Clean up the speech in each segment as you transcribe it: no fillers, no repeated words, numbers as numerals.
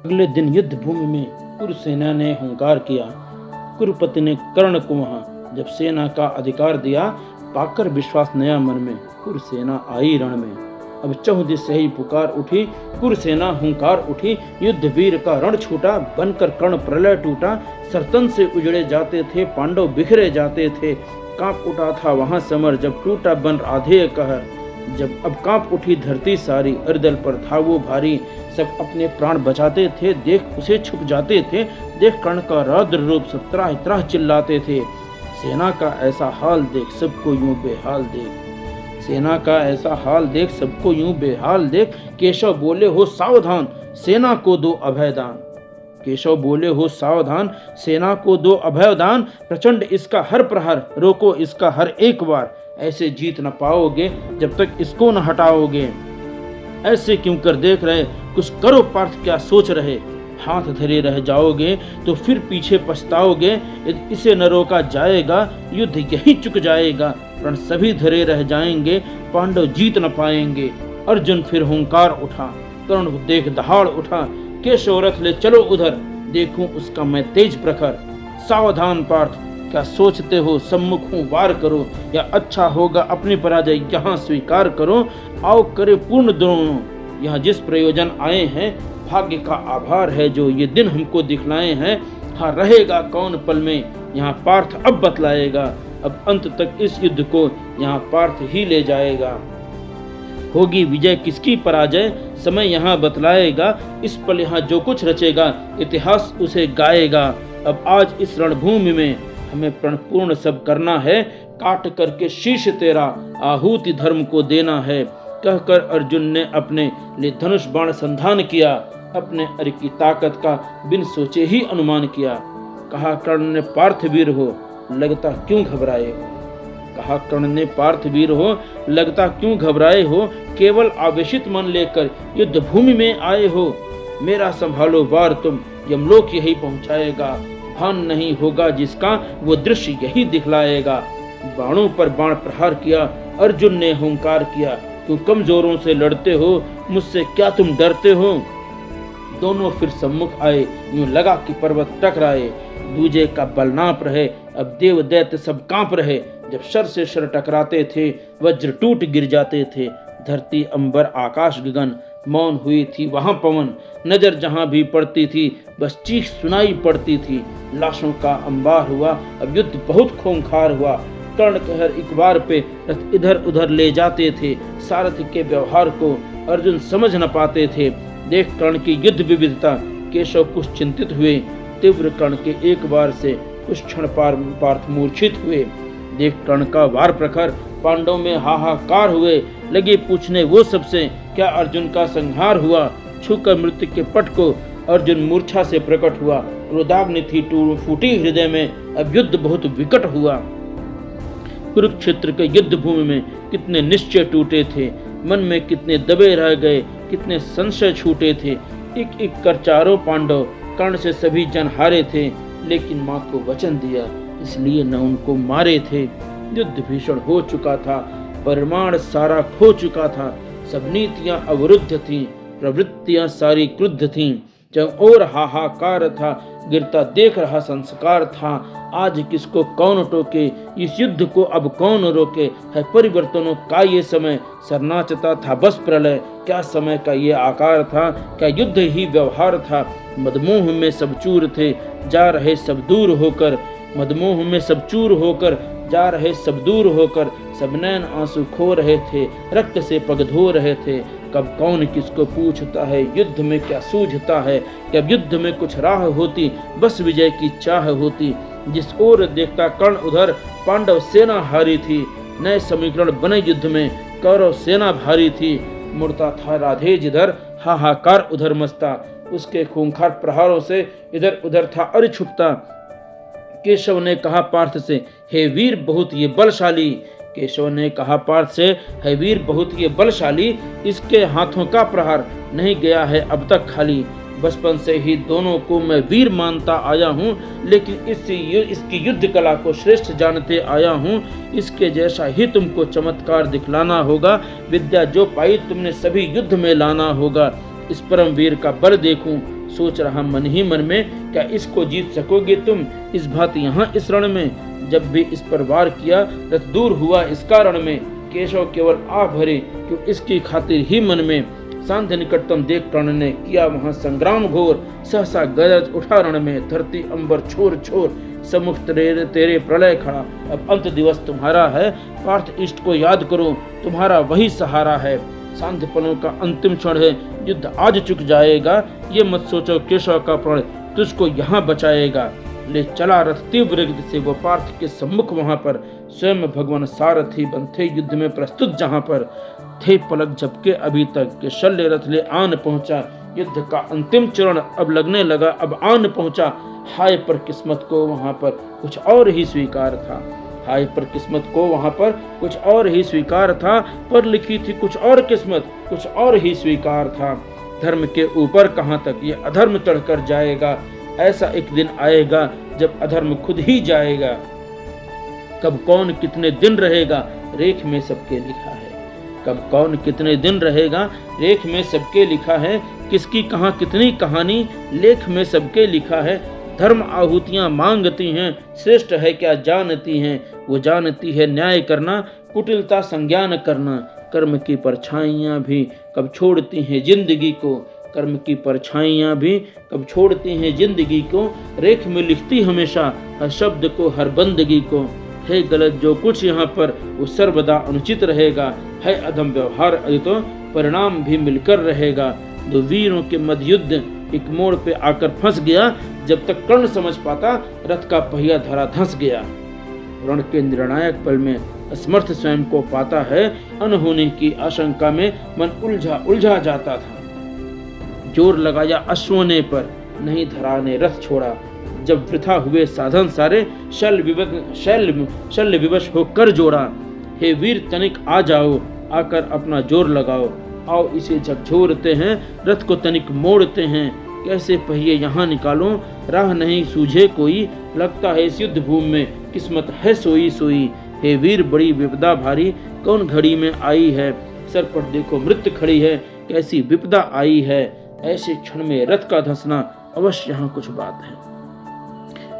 अगले दिन युद्ध भूमि में कुरुसेना ने हुंकार किया। कुरुपति ने कर्ण को वहां जब सेना का अधिकार दिया, पाकर विश्वास नया मन में, कुरुसेना आई रण में। अब चहुदिश से ही पुकार उठी, कुरुसेना हुंकार उठी, युद्ध वीर का रण छूटा, बनकर कर्ण प्रलय टूटा। सरतन से उजड़े जाते थे, पांडव बिखरे जाते थे, कांप उठा था वहां समर, जब टूटा बन राधेय कहर। जब अब कांप उठी धरती सारी, अरदल पर था वो भारी, सब अपने प्राण बचाते थे, देख उसे छुप जाते थे, देख कर्ण का रौद्र रूप, सब त्राह त्राह चिल्लाते थे। सेना का ऐसा हाल देख सबको यूं बेहाल देख, सेना का ऐसा हाल देख सबको यूं बेहाल देख। केशव बोले हो सावधान, सेना को दो अभयदान, केशव बोले हो सावधान, सेना को दो अभयदान। प्रचंड इसका हर प्रहार, रोको इसका हर एक वार, ऐसे जीत न पाओगे जब तक इसको न हटाओगे। ऐसे क्यों कर देख रहे, कुछ करो पार्थ क्या सोच रहे, हाथ धरे रह जाओगे तो फिर पीछे पछताओगे। इसे न रोका जाएगा, युद्ध यही चुक जाएगा, प्रण सभी धरे रह जाएंगे, पांडव जीत न पाएंगे। अर्जुन फिर हुंकार उठा, कर्ण को देख दहाड़ उठा, केशव रथ ले चलो उधर, देखूं उसका मैं तेज प्रखर। सावधान पार्थ क्या सोचते हो, सम्मुख हूँ वार करो, या अच्छा होगा अपनी पराजय यहाँ स्वीकार करो। आओ करे पूर्ण दोनों, यहाँ जिस प्रयोजन आए हैं, भाग्य का आभार है जो ये दिन हमको दिखलाए हैं। हाँ रहेगा कौन पल में, यहाँ पार्थ अब बतलाएगा, अब अंत तक इस युद्ध को यहाँ पार्थ ही ले जाएगा। होगी विजय किसकी पराजय, समय यहाँ बतलाएगा, इस पल यहाँ जो कुछ रचेगा, इतिहास उसे गाएगा। अब आज इस रणभूमि में हमें प्रणपूर्ण सब करना है, काट करके शीश तेरा आहुति धर्म को देना है। कहकर अर्जुन ने अपने लिए धनुष बाण संधान किया, अपने अर की ताकत का बिन सोचे ही अनुमान किया। कहा कर्ण ने पार्थ वीर हो, लगता क्यों घबराए हो, कहा कर्ण ने पार्थ वीर हो, लगता क्यों घबराए हो। केवल आवेशित मन लेकर युद्ध भूमि में आए हो, मेरा संभालो वार तुम, यमलोक यही पहुंचाएगा। भान नहीं होगा जिसका, वो दृश्य यही दिखलाएगा। बाणों पर बाण प्रहार किया, अर्जुन ने हुंकार किया, क्यों कमजोरों से लड़ते हो, मुझसे क्या तुम डरते हो। दोनों फिर सम्मुख आए, यूं लगा कि पर्वत टकराए, दूजे का बल नाप रहे, अब देव दैत्य सब कांप रहे। जब शर से शर टकराते थे, वज्र टूट गिर जाते थे, धरती अंबर आकाश गगन, मौन हुई थी वहां पवन। नजर जहां भी पड़ती थी, बस चीख सुनाई पड़ती थी। लाशों का अंबार हुआ, अब युद्ध बहुत खूंखार हुआ। कर्ण कहर एक बार पे रथ इधर उधर ले जाते थे, सारथी के व्यवहार को अर्जुन समझ न पाते थे। देख कर्ण की युद्ध विविधता, केशव कुछ चिंतित हुए, तीव्र कर्ण के एक बार से कुछ क्षण पार्थ मूर्छित हुए। देख कर्ण का वार प्रखर, पांडव में हाहाकार हुए, लगे पूछने वो सबसे, क्या अर्जुन का संहार हुआ। छूकर मृत्यु के पट को अर्जुन मूर्छा से प्रकट हुआ, क्रोधाग्नि थी फूटी हृदय में, अब युद्ध बहुत विकट हुआ। कुरुक्षेत्र के युद्ध भूमि में कितने निश्चय टूटे थे, मन में कितने दबे रह गए, कितने संशय छूटे थे। एक एक कर चारों पांडव कर्ण से सभी जन हारे थे, लेकिन मां को वचन दिया इसलिए न उनको मारे थे। युद्ध भीषण हो चुका था, परिमाण सारा खो चुका था, सब नीतियां अवरुद्ध थीं, प्रवृत्तियां सारी क्रुद्ध थीं। जब और हाहाकार था, गिरता देख रहा संस्कार था। आज किसको कौन टोके, इस युद्ध को अब कौन रोके। है परिवर्तनों का ये समय, सरनाचता था बस प्रलय। क्या समय का ये आकार था, क्या युद्ध ही व्यवहार था। मदमोह में सब चूर थे, जा रहे सब दूर होकर, मदमोह में सब चूर होकर जा रहे सब दूर होकर। सब नैन आंसू खो रहे थे, रक्त से पग धो रहे थे। कब कौन किसको पूछता है, युद्ध में क्या सूझता है। कब युद्ध में कुछ राह होती, बस विजय की चाह होती। जिस ओर देखता कर्ण उधर, पांडव सेना हारी थी। नए समीकरण बने युद्ध में, कौरव सेना भारी थी। मुड़ता था राधे जिधर, हाहाकार उधर मचता। उसके खूंखार प्रहारों से इधर उधर था अर छुपता। केशव ने कहा पार्थ से, हे वीर बहुत ये बलशाली। केशव ने कहा पार्थ से, हे वीर बहुत ये बलशाली। इसके हाथों का प्रहार नहीं गया है अब तक खाली। बचपन से ही दोनों को मैं वीर मानता आया हूँ, लेकिन इसकी युद्ध कला को श्रेष्ठ जानते आया हूँ। इसके जैसा ही तुमको चमत्कार दिखलाना होगा। विद्या जो पाई तुमने सभी युद्ध में लाना होगा। इस परम वीर का बल देखूं, सोच रहा मन ही मन में, क्या इसको जीत सकोगे तुम इस भांति यहाँ इस रण में। जब भी इस पर वार किया रथ दूर हुआ इस कारण में, केशव केवल आ भरे क्यों इसकी खातिर ही मन में। सांध्य निकटतम देख प्रण ने किया वहां संग्राम घोर, सहसा गरज उठा रण में, धरती अंबर छोर छोर, सम्मुख तेरे प्रलय खड़ा। अब अंत दिवस तुम्हारा है, पार्थ इष्ट को याद करो, तुम्हारा वही सहारा है। सांध्य पलों का अंतिम क्षण है, युद्ध आज चुक जाएगा, ये मत सोचो केशव का प्रण तुझको यहाँ बचाएगा। ले चला रथ तीव्र गति से वो पार्थ के सम्मुख वहां पर, स्वयं भगवान सारथी बनते युद्ध में प्रस्तुत जहां पर। थे पलक झपके अभी तक के शल्य रथ ले आन पहुंचा, युद्ध का अंतिम चरण अब लगने लगा अब आन पहुंचा। हाय पर किस्मत को वहां पर कुछ और ही स्वीकार था, हाय पर किस्मत को वहां पर कुछ और ही स्वीकार था, पर लिखी थी कुछ और किस्मत कुछ और ही स्वीकार था। धर्म के ऊपर कहां तक ये अधर्म चढ़कर जाएगा, ऐसा एक दिन आएगा जब अधर्म खुद ही जाएगा। कब कौन कितने दिन रहेगा रेख में सबके लिखा है, कब कौन कितने दिन रहेगा रेख में सबके लिखा है। किसकी कहां कितनी कहानी लेख में सबके लिखा है। धर्म आहुतियां मांगती हैं, श्रेष्ठ है क्या जानती हैं, वो जानती है न्याय करना, कुटिलता संज्ञान करना। कर्म की परछाइयां भी कब छोड़ती हैं जिंदगी को, कर्म की परछाइयां भी कब छोड़ती हैं जिंदगी को। रेख में लिखती हमेशा हर शब्द को हर बंदगी को। है गलत जो कुछ यहाँ पर वो सर्वदा अनुचित रहेगा, है अधम व्यवहार तो परिणाम भी मिलकर रहेगा। दो वीरों के मध्य युद्ध एक मोड़ पे आकर फंस गया, जब तक कर्ण समझ पाता रथ का पहिया धरा धंस गया। रण के निर्णायक पल में असमर्थ स्वयं को पाता है, अनहोनी की आशंका में मन उलझा उलझा जाता था। जोर लगाया अश्वों ने पर नहीं धरा ने रथ छोड़ा, जब वृथा हुए साधन सारे शल्य विवश होकर जोड़ा। हे वीर तनिक आ जाओ, आकर अपना जोर लगाओ, आओ इसे झकझोरते हैं रथ को तनिक मोड़ते हैं। कैसे पहिए यहाँ निकालो राह नहीं सूझे कोई, लगता है इस युद्ध भूमि में किस्मत है सोई सोई। हे वीर बड़ी विपदा भारी कौन घड़ी में आई है, सर पर देखो मृत्यु खड़ी है कैसी विपदा आई है। ऐसे क्षण में रथ का धंसना अवश्य यहाँ कुछ बात है,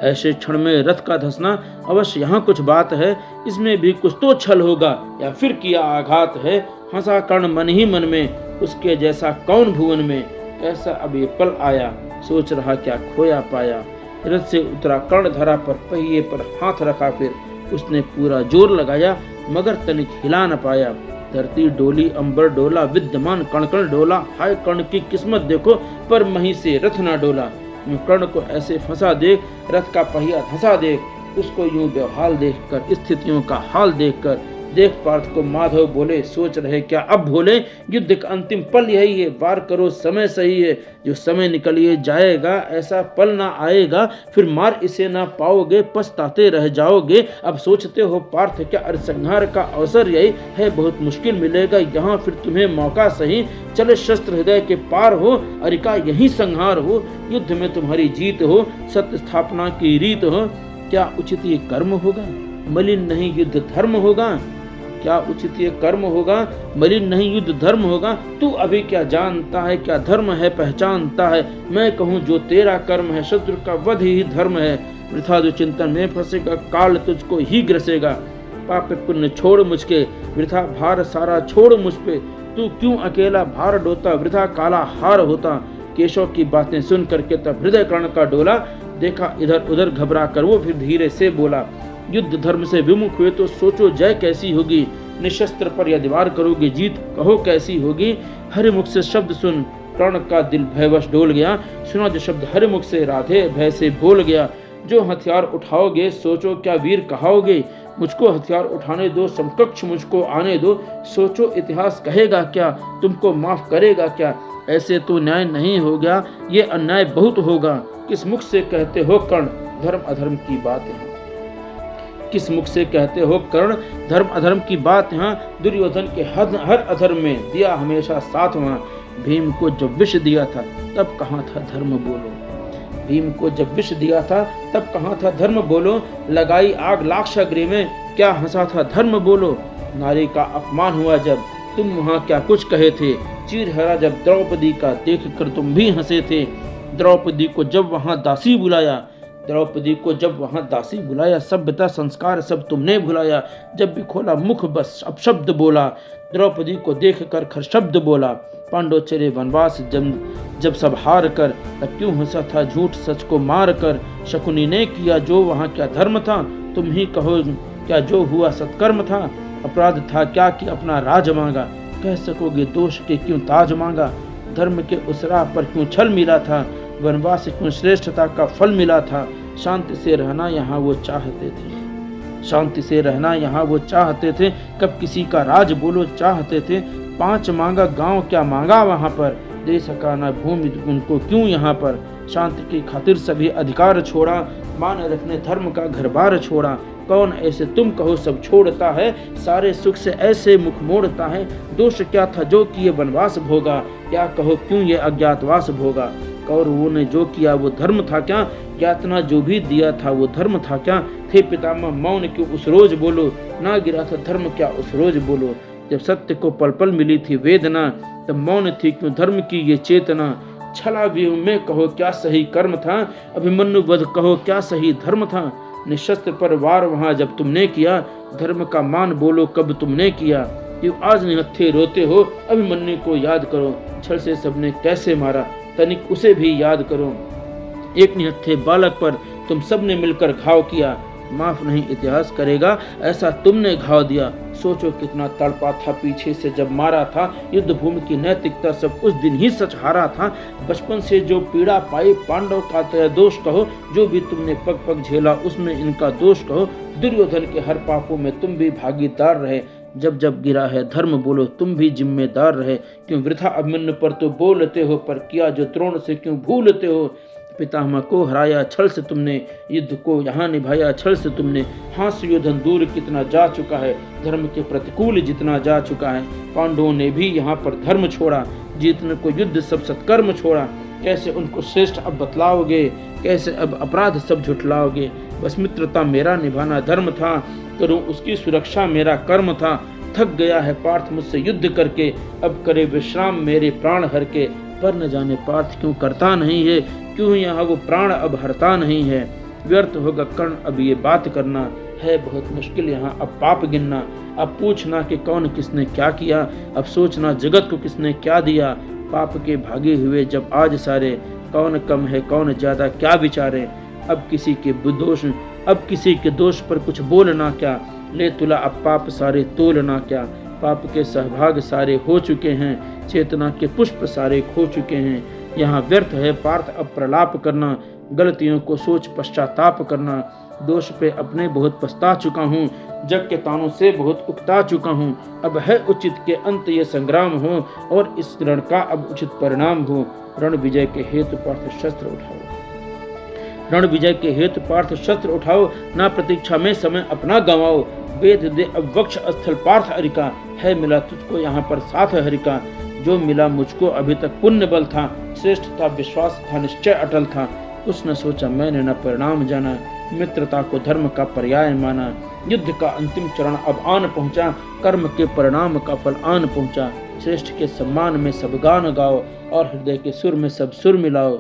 ऐसे क्षण में रथ का धंसना अवश्य यहाँ कुछ बात है। इसमें भी कुछ तो छल होगा या फिर किया आघात है। हंसा कर्ण मन ही मन में उसके जैसा कौन भुवन में, कैसा अब ये पल आया सोच रहा क्या खोया पाया। रथ से उतरा कर्ण धरा पर पहिए पर हाथ रखा, फिर उसने पूरा जोर लगाया मगर तनिक हिला न पाया। धरती डोली अंबर डोला विद्यमान कण कण डोला, हाय कर्ण की किस्मत देखो पर मही से रथ ना डोला। कर्ण को ऐसे फंसा देख रथ का पहिया धंसा देख, उसको यूं व्यवहार देखकर स्थितियों का हाल देखकर। देख पार्थ को माधव बोले सोच रहे क्या अब भोले, युद्ध का अंतिम पल यही है वार करो समय सही है। जो समय निकलिए जाएगा ऐसा पल ना आएगा, फिर मार इसे ना पाओगे पछताते रह जाओगे। अब सोचते हो पार्थ क्या अरसंहार का अवसर यही है, बहुत मुश्किल मिलेगा यहाँ फिर तुम्हें मौका सही। चले शस्त्र हृदय के पार हो, अरिका यही संहार हो। युद्ध में तुम्हारी जीत हो, सत्य स्थापना की रीत हो। क्या उचित ये कर्म होगा, मलिन नहीं युद्ध धर्म होगा। क्या उचित ये कर्म होगा, मलिन नहीं युद्ध धर्म होगा। तू अभी क्या जानता है क्या धर्म है पहचानता है। मैं कहूँ जो तेरा कर्म है शत्रु का वध ही धर्म है। वृथा जो चिंतन में फंसेगा काल तुझको ही ग्रसेगा। पाप पुण्य छोड़ मुझके वृथा भार सारा छोड़ मुझ पे। तू क्यों अकेला भार ढोता वृथा काला हार होता। केशव की बातें सुन करके तब हृदय कर्ण का डोला, देखा इधर उधर घबरा कर वो फिर धीरे से बोला। युद्ध धर्म से विमुख हुए तो सोचो जय कैसी होगी। निशस्त्र पर यदि वार करोगे जीत कहो कैसी होगी। हरिमुख से शब्द सुन कर्ण का दिल भयवश डोल गया। सुना जो शब्द हरिमुख से राधे भय से बोल गया। जो हथियार उठाओगे सोचो क्या वीर कहाओगे। मुझको हथियार उठाने दो समकक्ष मुझको आने दो। सोचो इतिहास कहेगा क्या तुमको माफ करेगा क्या। ऐसे तो न्याय नहीं हो गया ये अन्याय बहुत होगा। किस मुख से कहते हो कर्ण धर्म अधर्म की बात है। किस मुख से कहते हो कर्ण धर्म अधर्म की बात यहाँ। दुर्योधन के हर अधर्म में दिया हमेशा साथ वहाँ। भीम को जब विष दिया था तब कहाँ था धर्म बोलो। भीम को जब विष दिया था तब कहाँ था धर्म बोलो। लगाई आग लाक्षागृह में क्या हंसा था धर्म बोलो। नारी का अपमान हुआ जब तुम वहाँ क्या कुछ कहे थे। चीर हरा जब द्रौपदी का देख कर तुम भी हंसे थे। द्रौपदी को जब वहां दासी बुलाया, द्रौपदी को जब वहां दासी बुलाया, सभ्यता संस्कार सब तुमने भुलाया। जब भी खोला मुख बस अपशब्द बोला, द्रौपदी को देख कर खर शब्द बोला। पांडव चले वनवास जब सब हार कर, तब क्यों हंसा था झूठ सच को मार कर। शकुनी ने किया जो वहां क्या धर्म था, तुम ही कहो क्या जो हुआ सत्कर्म था। अपराध था क्या कि अपना राज मांगा, कह सकोगे दोष के क्यों ताज मांगा। धर्म के उस राह पर क्यों छल मिला था, वनवास क्यों श्रेष्ठता का फल मिला था। शांति से रहना यहाँ वो चाहते थे, शांति से रहना यहाँ वो चाहते थे। कब किसी का राज बोलो चाहते थे। 5 मांगा गांव क्या मांगा वहाँ पर, दे सका ना भूमि उनको क्यों यहाँ पर। शांति की खातिर सभी अधिकार छोड़ा, मान रखने धर्म का घर बार छोड़ा। कौन ऐसे तुम कहो सब छोड़ता है, सारे सुख से ऐसे मुख मोड़ता है। दोष क्या था जो किए वनवास भोगा, क्या कहो क्यों ये अज्ञातवास भोगा। कौरवों ने जो किया वो धर्म था क्या, यातना जो भी दिया था वो धर्म था क्या। थे पितामह मौन क्यों उस रोज बोलो, ना गिरा था धर्म क्या उस रोज बोलो। जब सत्य को पल पल मिली थी वेदना, तब मौन थी क्यों धर्म की ये चेतना। छला व्यूह में कहो क्या सही कर्म था, अभिमन्यु वध कहो क्या सही धर्म था। निशस्त्र पर वार वहां जब तुमने किया, धर्म का मान बोलो कब तुमने किया। क्यों आज निहत्थे रोते हो, अभिमन्यु को याद करो। छल से सबने कैसे मारा, तनिक उसे भी याद करो। एक निहत्थे बालक पर तुम सबने मिलकर घाव किया, माफ नहीं इतिहास करेगा ऐसा तुमने घाव दिया। सोचो कितना तड़पा था पीछे से जब मारा था, युद्ध भूमि की नैतिकता सब उस दिन ही सच हारा था। बचपन से जो पीड़ा पाई पांडव का तेरा दोष कहो, जो भी तुमने पग पग झेला उसमें इनका दोष कहो। दुर्योधन के हर पापों में तुम भी भागीदार रहे, जब जब गिरा है धर्म बोलो तुम भी जिम्मेदार रहे। क्यों वृथा अभिमन्यु पर तो बोलते हो, पर किया जो द्रोण से क्यों भूलते हो। पितामह को हराया छल से तुमने, युद्ध को यहाँ निभाया छल से तुमने। हाँ सुयोधन दूर कितना जा चुका है, धर्म के प्रतिकूल जितना जा चुका है। पांडवों ने भी यहाँ पर धर्म छोड़ा, जीतने को युद्ध सब सत्कर्म छोड़ा। कैसे उनको श्रेष्ठ अब बतलाओगे, कैसे अब अपराध सब झुठलाओगे। बस मित्रता मेरा निभाना धर्म था, करूं उसकी सुरक्षा मेरा कर्म था। थक गया है पार्थ मुझसे युद्ध करके, अब करे विश्राम मेरे प्राण हर के। पर न जाने पार्थ क्यों करता नहीं है, क्यों यहाँ वो प्राण अब हरता नहीं है। व्यर्थ होगा कर्ण अब ये बात करना, है बहुत मुश्किल यहाँ अब पाप गिनना। अब पूछना कि कौन किसने क्या किया, अब सोचना जगत को किसने क्या दिया। पाप के भागे हुए जब आज सारे, कौन कम है कौन ज्यादा क्या विचारे। अब किसी के दोष पर कुछ बोलना क्या, ले तुला अब पाप सारे तोलना क्या। पाप के सहभाग सारे हो चुके हैं, चेतना के पुष्प सारे खो चुके हैं। यहाँ व्यर्थ है पार्थ अब प्रलाप करना, गलतियों को सोच पश्चाताप करना। दोष पे अपने बहुत पछता चुका हूँ, जग के तानों से बहुत उकता चुका हूँ। अब है उचित के अंत ये संग्राम हो, और इस रण का अब उचित परिणाम हो। रण विजय के हेतु पार्थ शस्त्र उठाओ, रण विजय के हेतु पार्थ शस्त्र उठाओ। ना प्रतीक्षा में समय अपना गंवाओ, वेद दे अब वक्ष स्थल पार्थ हरिका। है मिला तुझको यहाँ पर साथ हरिका, जो मिला मुझको अभी तक पुण्य बल था। श्रेष्ठ था विश्वास था निश्चय अटल था, कुछ न सोचा मैंने न परिणाम जाना। मित्रता को धर्म का पर्याय माना, युद्ध का अंतिम चरण अब आन पहुंचा। कर्म के परिणाम का फल आन पहुंचा। श्रेष्ठ के सम्मान में सब गान गाओ, और हृदय के सुर में सब सुर मिलाओ।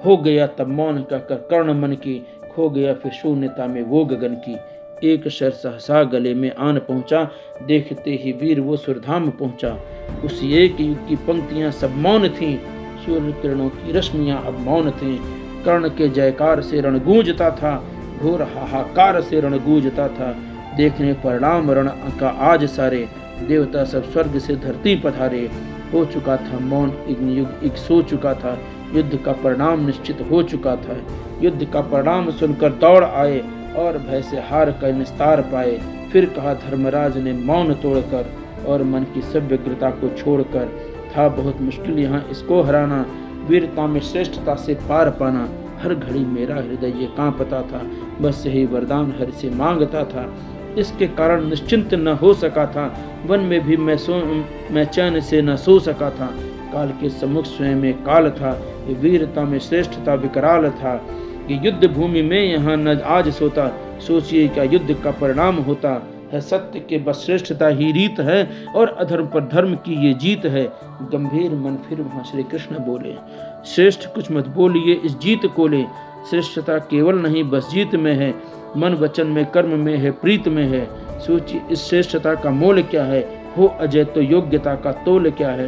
हो गया तब मौन का कर कर्ण मन की, खो गया फिर शून्यता में वो गगन की। एक शर सहसा गले में आन पहुंचा, देखते ही वीर वो सुरधाम पहुंचा। उसी एक युग की पंक्तियां सब मौन थीं, सूर्य किरणों की रश्मियां अब मौन थीं। कर्ण के जयकार से रण गूंजता था, घोर हाहाकार से रण गूंजता था। देखने परिणाम रण का आज सारे, देवता सब स्वर्ग से धरती पधारे। हो चुका था मौन एक युग एक सो चुका था, युद्ध का परिणाम निश्चित हो चुका था। युद्ध का परिणाम सुनकर दौड़ आए, और भय से हार कर निस्तार पाए। फिर कहा धर्मराज ने मौन तोड़कर, और मन की सब व्यग्रता को छोड़कर। था बहुत मुश्किल यहाँ इसको हराना, वीरता में श्रेष्ठता से पार पाना। हर घड़ी मेरा हृदय ये कांपता था, बस यही वरदान हरि से मांगता था। इसके कारण निश्चिंत न हो सका था, वन में भी मैं चैन से न सो सका था। काल के सम्मुख स्वयं में काल था, ये वीरता में श्रेष्ठता विकराल था। ये युद्ध भूमि में यहाँ न आज सोता, सोचिए क्या युद्ध का परिणाम होता है। सत्य के बस श्रेष्ठता ही रीत है, और अधर्म पर धर्म की ये जीत है। गंभीर मन फिर वहाँ श्री कृष्ण बोले, श्रेष्ठ कुछ मत बोलिए इस जीत को ले। श्रेष्ठता केवल नहीं बस जीत में है, मन वचन में कर्म में है प्रीत में है। सोचिए इस श्रेष्ठता का मोल क्या है, हो अजय तो योग्यता का तोल क्या है।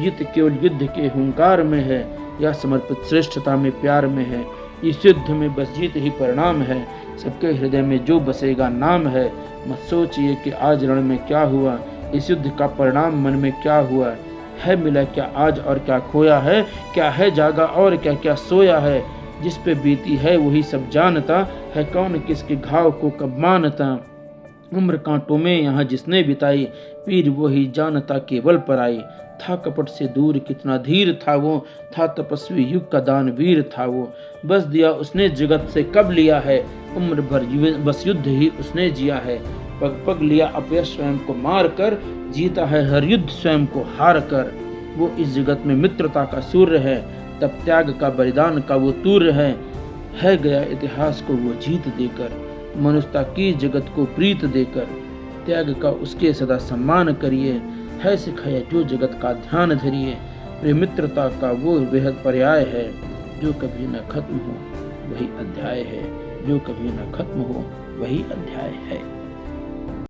जीत केवल युद्ध के हुंकार में है, या समर्पित श्रेष्ठता में प्यार में है। इस युद्ध में बस जीत ही परिणाम है, सबके हृदय में जो बसेगा नाम है। मत सोचिए कि आज रण में क्या हुआ, इस युद्ध का परिणाम मन में क्या हुआ है। मिला क्या आज और क्या खोया है, क्या है जागा और क्या क्या सोया है। जिस पे बीती है वही सब जानता है, कौन किसके घाव को कब मानता। उम्र कांटों में यहाँ जिसने बिताई, पीर वही जानता केवल पराई। था कपट से दूर कितना धीर था वो, था तपस्वी युग का दानवीर था वो। बस दिया उसने जगत से कब लिया है, उम्र भर बस युद्ध ही उसने जिया है। पग पग लिया अपयश स्वयं को मार कर, जीता है हर युद्ध स्वयं को हार कर। वो इस जगत में मित्रता का सूर्य है, तब त्याग का बलिदान का वो तूर्य है गया इतिहास को वो जीत देकर। मनुष्यता की जगत को प्रीत देकर, त्याग का उसके सदा सम्मान करिए। है सिखाया जो जगत का ध्यान धरिए, प्रेम मित्रता का वो बेहद पर्याय है। जो कभी न खत्म हो वही अध्याय है, जो कभी न खत्म हो वही अध्याय है।